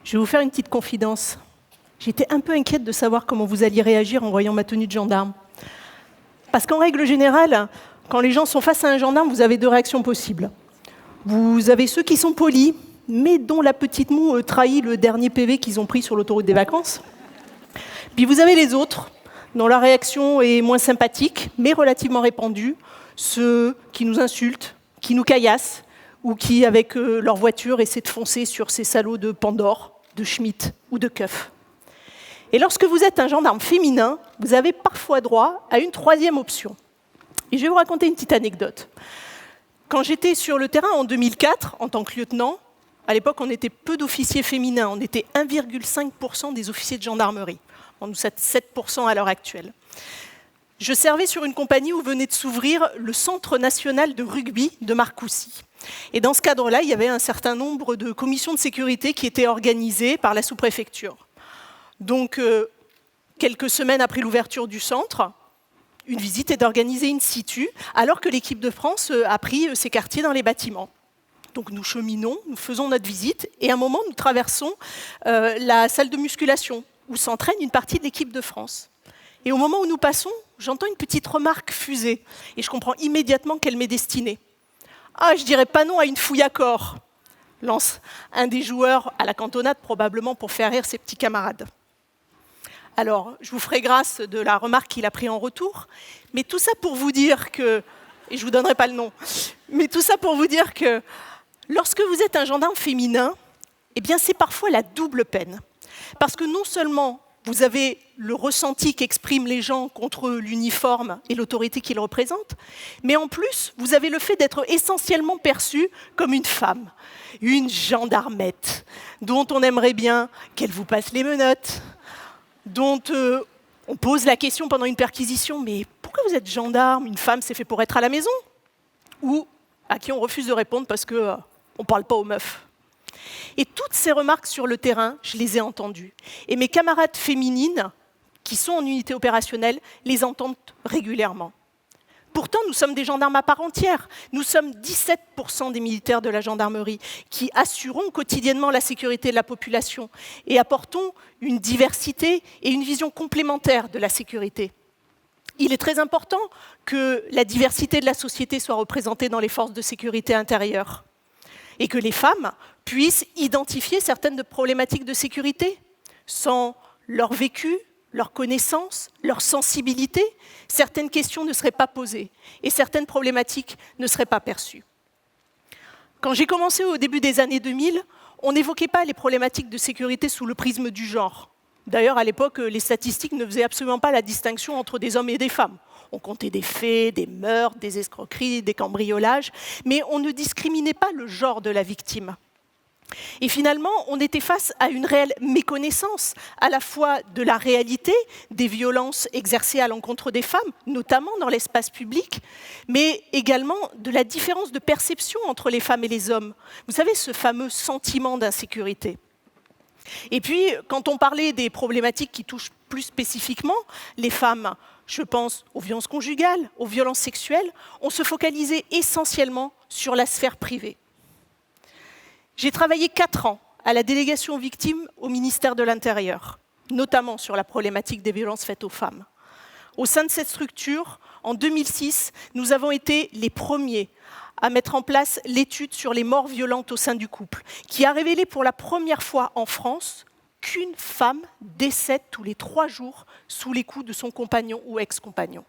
Je vais vous faire une petite confidence. J'étais un peu inquiète de savoir comment vous alliez réagir en voyant ma tenue de gendarme. Parce qu'en règle générale, quand les gens sont face à un gendarme, vous avez deux réactions possibles. Vous avez ceux qui sont polis, mais dont la petite moue trahit le dernier PV qu'ils ont pris sur l'autoroute des vacances. Puis vous avez les autres, dont la réaction est moins sympathique, mais relativement répandue, ceux qui nous insultent, qui nous caillassent, ou qui, avec leur voiture, essaient de foncer sur ces salauds de Pandore, de Schmitt ou de Keuf. Et lorsque vous êtes un gendarme féminin, vous avez parfois droit à une troisième option. Et je vais vous raconter une petite anecdote. Quand j'étais sur le terrain en 2004, en tant que lieutenant, à l'époque, on était peu d'officiers féminins. On était 1,5% des officiers de gendarmerie. Nous sommes 7% à l'heure actuelle. Je servais sur une compagnie où venait de s'ouvrir le Centre national de rugby de Marcoussis. Et dans ce cadre-là, il y avait un certain nombre de commissions de sécurité qui étaient organisées par la sous-préfecture. Donc, quelques semaines après l'ouverture du centre, une visite est organisée in situ, alors que l'équipe de France a pris ses quartiers dans les bâtiments. Donc nous cheminons, nous faisons notre visite, et à un moment, nous traversons la salle de musculation, où s'entraîne une partie de l'équipe de France. Et au moment où nous passons, j'entends une petite remarque fusée, et je comprends immédiatement qu'elle m'est destinée. « Ah, je dirais pas non à une fouille à corps », lance un des joueurs à la cantonade, probablement pour faire rire ses petits camarades. Alors, je vous ferai grâce de la remarque qu'il a prise en retour, mais tout ça pour vous dire que, et je ne vous donnerai pas le nom, mais tout ça pour vous dire que lorsque vous êtes un gendarme féminin, eh bien c'est parfois la double peine. Parce que non seulement vous avez le ressenti qu'expriment les gens contre l'uniforme et l'autorité qu'il représente, mais en plus, vous avez le fait d'être essentiellement perçue comme une femme, une gendarmette, dont on aimerait bien qu'elle vous passe les menottes, dont on pose la question pendant une perquisition, mais pourquoi vous êtes gendarme? Une femme, c'est fait pour être à la maison? Ou à qui on refuse de répondre parce qu'on ne parle pas aux meufs. Et toutes ces remarques sur le terrain, je les ai entendues. Et mes camarades féminines, qui sont en unité opérationnelle, les entendent régulièrement. Pourtant, nous sommes des gendarmes à part entière. Nous sommes 17% des militaires de la gendarmerie qui assurons quotidiennement la sécurité de la population et apportons une diversité et une vision complémentaire de la sécurité. Il est très important que la diversité de la société soit représentée dans les forces de sécurité intérieure et que les femmes puissent identifier certaines problématiques de sécurité. Sans leur vécu, leur connaissance, leur sensibilité, certaines questions ne seraient pas posées et certaines problématiques ne seraient pas perçues. Quand j'ai commencé au début des années 2000, on n'évoquait pas les problématiques de sécurité sous le prisme du genre. D'ailleurs, à l'époque, les statistiques ne faisaient absolument pas la distinction entre des hommes et des femmes. On comptait des faits, des meurtres, des escroqueries, des cambriolages, mais on ne discriminait pas le genre de la victime. Et finalement, on était face à une réelle méconnaissance, à la fois de la réalité des violences exercées à l'encontre des femmes, notamment dans l'espace public, mais également de la différence de perception entre les femmes et les hommes. Vous savez, ce fameux sentiment d'insécurité. Et puis, quand on parlait des problématiques qui touchent plus spécifiquement les femmes, je pense aux violences conjugales, aux violences sexuelles, on se focalisait essentiellement sur la sphère privée. J'ai travaillé 4 ans à la délégation aux victimes au ministère de l'Intérieur, notamment sur la problématique des violences faites aux femmes. Au sein de cette structure, en 2006, nous avons été les premiers à mettre en place l'étude sur les morts violentes au sein du couple, qui a révélé pour la première fois en France qu'une femme décède tous les 3 jours sous les coups de son compagnon ou ex-compagnon.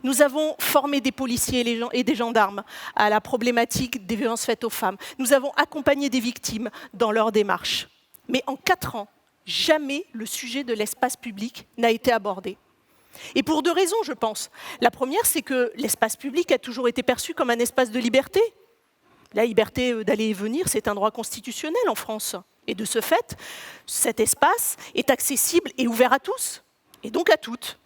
Nous avons formé des policiers et des gendarmes à la problématique des violences faites aux femmes. Nous avons accompagné des victimes dans leur démarche. Mais en 4 ans, jamais le sujet de l'espace public n'a été abordé. Et pour 2 raisons, je pense. La première, c'est que l'espace public a toujours été perçu comme un espace de liberté. La liberté d'aller et venir, c'est un droit constitutionnel en France. Et de ce fait, cet espace est accessible et ouvert à tous, et donc à toutes.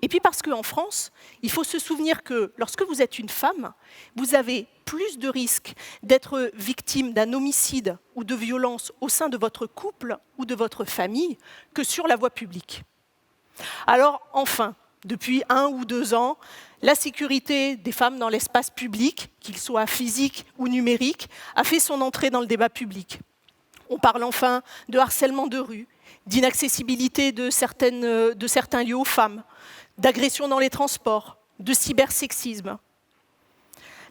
Et puis parce qu'en France, il faut se souvenir que lorsque vous êtes une femme, vous avez plus de risques d'être victime d'un homicide ou de violence au sein de votre couple ou de votre famille que sur la voie publique. Alors enfin, depuis 1 ou 2 ans, la sécurité des femmes dans l'espace public, qu'il soit physique ou numérique, a fait son entrée dans le débat public. On parle enfin de harcèlement de rue, d'inaccessibilité de certains lieux aux femmes, d'agression dans les transports, de cybersexisme.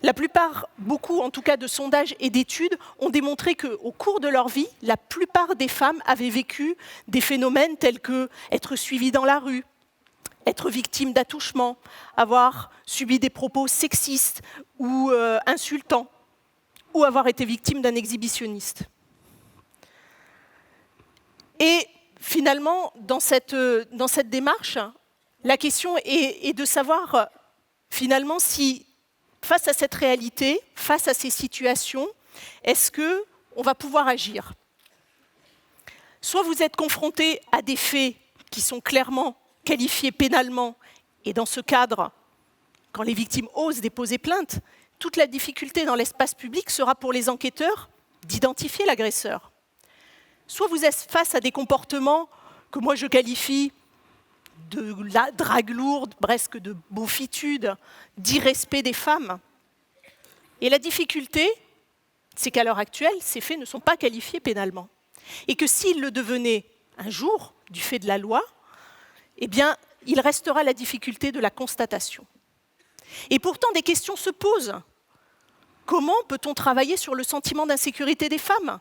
La plupart, beaucoup en tout cas de sondages et d'études, ont démontré qu'au cours de leur vie, la plupart des femmes avaient vécu des phénomènes tels que être suivies dans la rue, être victime d'attouchements, avoir subi des propos sexistes ou insultants, ou avoir été victime d'un exhibitionniste. Et finalement, dans cette démarche, la question est de savoir finalement si, face à cette réalité, face à ces situations, est-ce qu'on va pouvoir agir? Soit vous êtes confronté à des faits qui sont clairement qualifiés pénalement, et dans ce cadre, quand les victimes osent déposer plainte, toute la difficulté dans l'espace public sera pour les enquêteurs d'identifier l'agresseur. Soit vous êtes face à des comportements que moi je qualifie de la drague lourde, presque de beaufitude, d'irrespect des femmes. Et la difficulté, c'est qu'à l'heure actuelle, ces faits ne sont pas qualifiés pénalement. Et que s'ils le devenaient un jour, du fait de la loi, eh bien, il restera la difficulté de la constatation. Et pourtant, des questions se posent. Comment peut-on travailler sur le sentiment d'insécurité des femmes?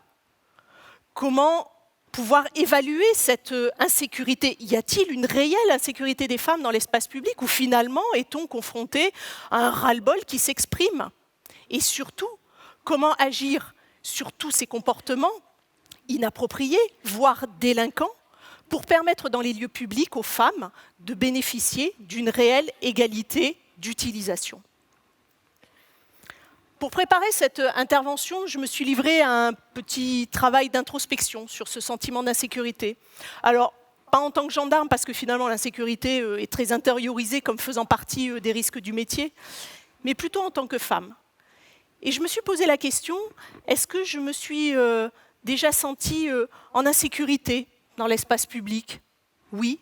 Comment pouvoir évaluer cette insécurité? Y a-t-il une réelle insécurité des femmes dans l'espace public ou finalement est-on confronté à un ras-le-bol qui s'exprime? Et surtout, comment agir sur tous ces comportements inappropriés, voire délinquants, pour permettre dans les lieux publics aux femmes de bénéficier d'une réelle égalité d'utilisation? Pour préparer cette intervention, je me suis livrée à un petit travail d'introspection sur ce sentiment d'insécurité. Alors, pas en tant que gendarme, parce que finalement l'insécurité est très intériorisée comme faisant partie des risques du métier, mais plutôt en tant que femme. Et je me suis posé la question, est-ce que je me suis déjà sentie en insécurité dans l'espace public? Oui.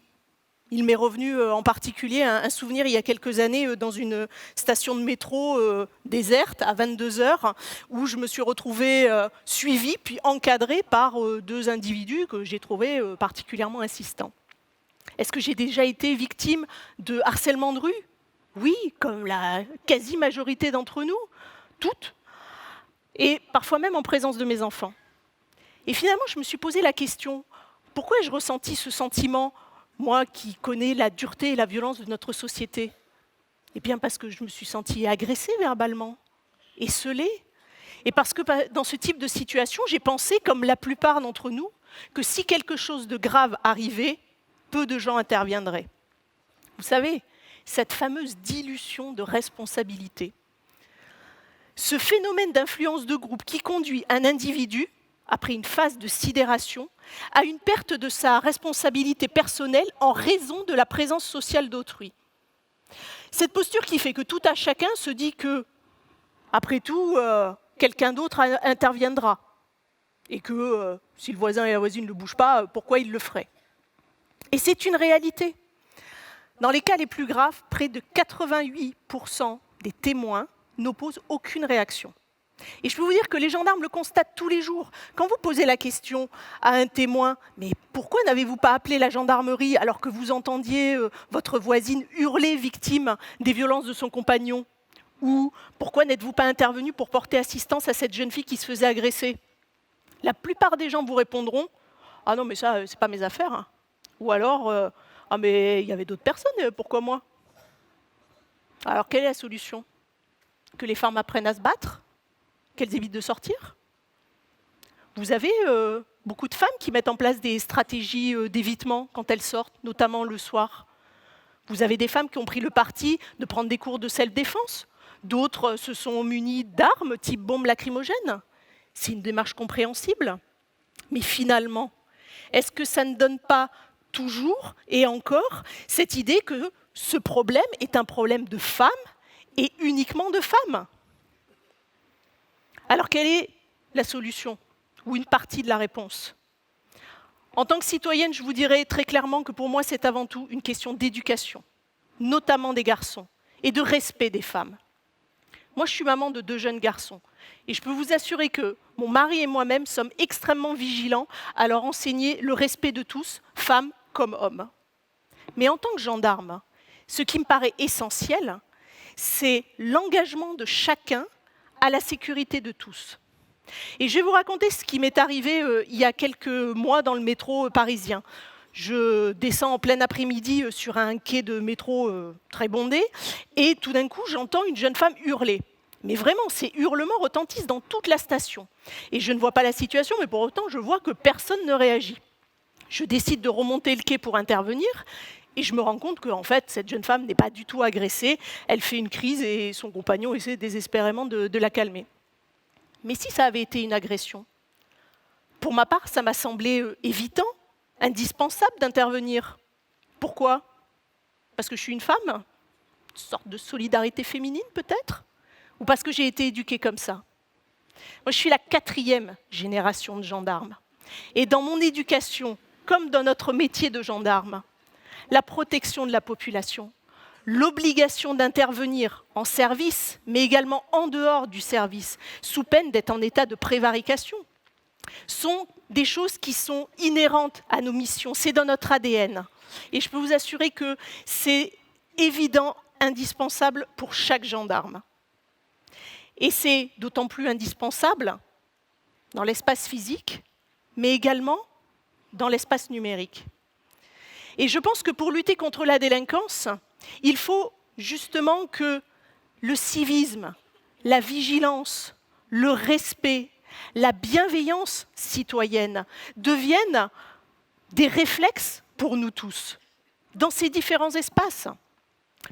Il m'est revenu en particulier un souvenir il y a quelques années dans une station de métro déserte à 22h où je me suis retrouvée suivie puis encadrée par deux individus que j'ai trouvés particulièrement insistants. Est-ce que j'ai déjà été victime de harcèlement de rue? Oui, comme la quasi-majorité d'entre nous, toutes, et parfois même en présence de mes enfants. Et finalement, je me suis posé la question, pourquoi ai-je ressenti ce sentiment, moi qui connais la dureté et la violence de notre société? Eh bien parce que je me suis sentie agressée verbalement, esseulée. Et parce que dans ce type de situation, j'ai pensé, comme la plupart d'entre nous, que si quelque chose de grave arrivait, peu de gens interviendraient. Vous savez, cette fameuse dilution de responsabilité. Ce phénomène d'influence de groupe qui conduit un individu, après une phase de sidération, à une perte de sa responsabilité personnelle en raison de la présence sociale d'autrui. Cette posture qui fait que tout à chacun se dit que, après tout, quelqu'un d'autre interviendra. Et que si le voisin et la voisine ne bougent pas, pourquoi il le ferait? Et c'est une réalité. Dans les cas les plus graves, près de 88% des témoins n'opposent aucune réaction. Et je peux vous dire que les gendarmes le constatent tous les jours. Quand vous posez la question à un témoin, mais pourquoi n'avez-vous pas appelé la gendarmerie alors que vous entendiez votre voisine hurler victime des violences de son compagnon? Ou pourquoi n'êtes-vous pas intervenu pour porter assistance à cette jeune fille qui se faisait agresser? La plupart des gens vous répondront « Ah non, mais ça, c'est pas mes affaires. Hein. » Ou alors « Ah mais il y avait d'autres personnes, pourquoi moi ?» Alors quelle est la solution? Que les femmes apprennent à se battre? Qu'elles évitent de sortir? Vous avez beaucoup de femmes qui mettent en place des stratégies d'évitement quand elles sortent, notamment le soir. Vous avez des femmes qui ont pris le parti de prendre des cours de self-défense. D'autres se sont munies d'armes type bombes lacrymogènes. C'est une démarche compréhensible. Mais finalement, est-ce que ça ne donne pas toujours et encore cette idée que ce problème est un problème de femmes et uniquement de femmes? Alors, quelle est la solution ou une partie de la réponse? En tant que citoyenne, je vous dirais très clairement que pour moi, c'est avant tout une question d'éducation, notamment des garçons, et de respect des femmes. Moi, je suis maman de 2 jeunes garçons. Et je peux vous assurer que mon mari et moi-même sommes extrêmement vigilants à leur enseigner le respect de tous, femmes comme hommes. Mais en tant que gendarme, ce qui me paraît essentiel, c'est l'engagement de chacun à la sécurité de tous. Et je vais vous raconter ce qui m'est arrivé il y a quelques mois dans le métro parisien. Je descends en plein après-midi sur un quai de métro très bondé et tout d'un coup, j'entends une jeune femme hurler. Mais vraiment, ces hurlements retentissent dans toute la station. Et je ne vois pas la situation, mais pour autant, je vois que personne ne réagit. Je décide de remonter le quai pour intervenir et je me rends compte qu'en fait, cette jeune femme n'est pas du tout agressée. Elle fait une crise et son compagnon essaie désespérément de la calmer. Mais si ça avait été une agression, pour ma part, ça m'a semblé évident, indispensable d'intervenir. Pourquoi? Parce que je suis une femme? Une sorte de solidarité féminine peut-être? Ou parce que j'ai été éduquée comme ça? Moi, je suis la 4e génération de gendarmes. Et dans mon éducation, comme dans notre métier de gendarme, la protection de la population, l'obligation d'intervenir en service, mais également en dehors du service, sous peine d'être en état de prévarication, sont des choses qui sont inhérentes à nos missions. C'est dans notre ADN. Et je peux vous assurer que c'est évident, indispensable pour chaque gendarme. Et c'est d'autant plus indispensable dans l'espace physique, mais également dans l'espace numérique. Et je pense que pour lutter contre la délinquance, il faut justement que le civisme, la vigilance, le respect, la bienveillance citoyenne deviennent des réflexes pour nous tous, dans ces différents espaces.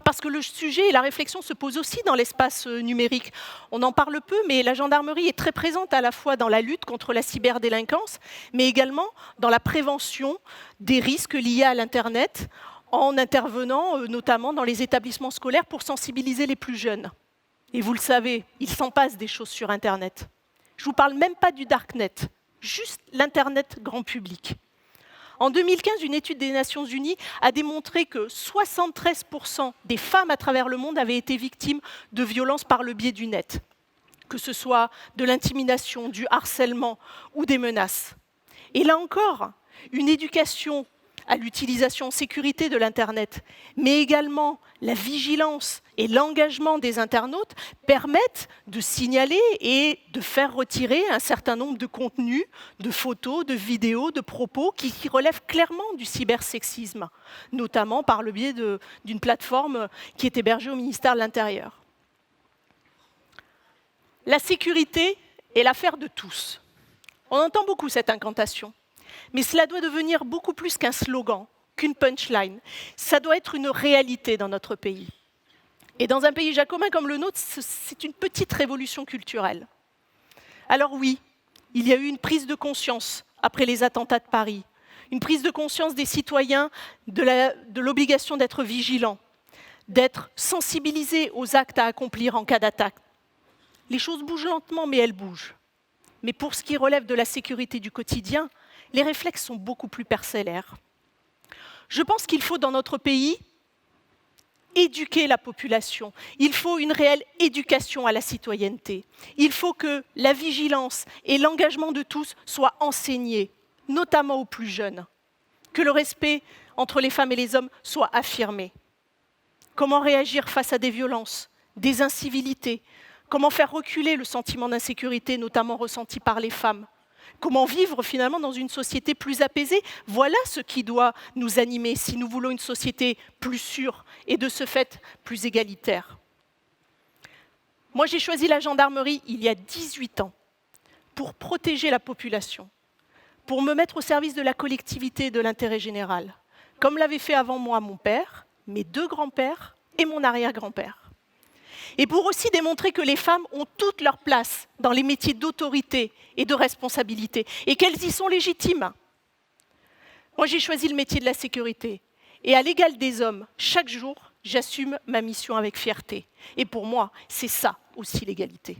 Parce que le sujet et la réflexion se posent aussi dans l'espace numérique. On en parle peu, mais la gendarmerie est très présente à la fois dans la lutte contre la cyberdélinquance, mais également dans la prévention des risques liés à l'Internet, en intervenant notamment dans les établissements scolaires pour sensibiliser les plus jeunes. Et vous le savez, il s'en passe des choses sur Internet. Je ne vous parle même pas du Darknet, juste l'Internet grand public. En 2015, une étude des Nations Unies a démontré que 73% des femmes à travers le monde avaient été victimes de violences par le biais du net, que ce soit de l'intimidation, du harcèlement ou des menaces. Et là encore, une éducation à l'utilisation en sécurité de l'Internet, mais également la vigilance et l'engagement des internautes permettent de signaler et de faire retirer un certain nombre de contenus, de photos, de vidéos, de propos qui relèvent clairement du cybersexisme, notamment par le biais d'une plateforme qui est hébergée au ministère de l'Intérieur. La sécurité est l'affaire de tous. On entend beaucoup cette incantation. Mais cela doit devenir beaucoup plus qu'un slogan, qu'une punchline. Ça doit être une réalité dans notre pays. Et dans un pays jacobin comme le nôtre, c'est une petite révolution culturelle. Alors oui, il y a eu une prise de conscience après les attentats de Paris, une prise de conscience des citoyens de l'obligation d'être vigilants, d'être sensibilisés aux actes à accomplir en cas d'attaque. Les choses bougent lentement, mais elles bougent. Mais pour ce qui relève de la sécurité du quotidien, les réflexes sont beaucoup plus parcellaires. Je pense qu'il faut dans notre pays éduquer la population. Il faut une réelle éducation à la citoyenneté. Il faut que la vigilance et l'engagement de tous soient enseignés, notamment aux plus jeunes. Que le respect entre les femmes et les hommes soit affirmé. Comment réagir face à des violences, des incivilités? Comment faire reculer le sentiment d'insécurité, notamment ressenti par les femmes? Comment vivre finalement dans une société plus apaisée? Voilà ce qui doit nous animer si nous voulons une société plus sûre et de ce fait plus égalitaire. Moi, j'ai choisi la gendarmerie il y a 18 ans pour protéger la population, pour me mettre au service de la collectivité et de l'intérêt général, comme l'avait fait avant moi mon père, mes 2 grands-pères et mon arrière-grand-père. Et pour aussi démontrer que les femmes ont toute leur place dans les métiers d'autorité et de responsabilité, et qu'elles y sont légitimes. Moi, j'ai choisi le métier de la sécurité. Et à l'égal des hommes, chaque jour, j'assume ma mission avec fierté. Et pour moi, c'est ça aussi l'égalité.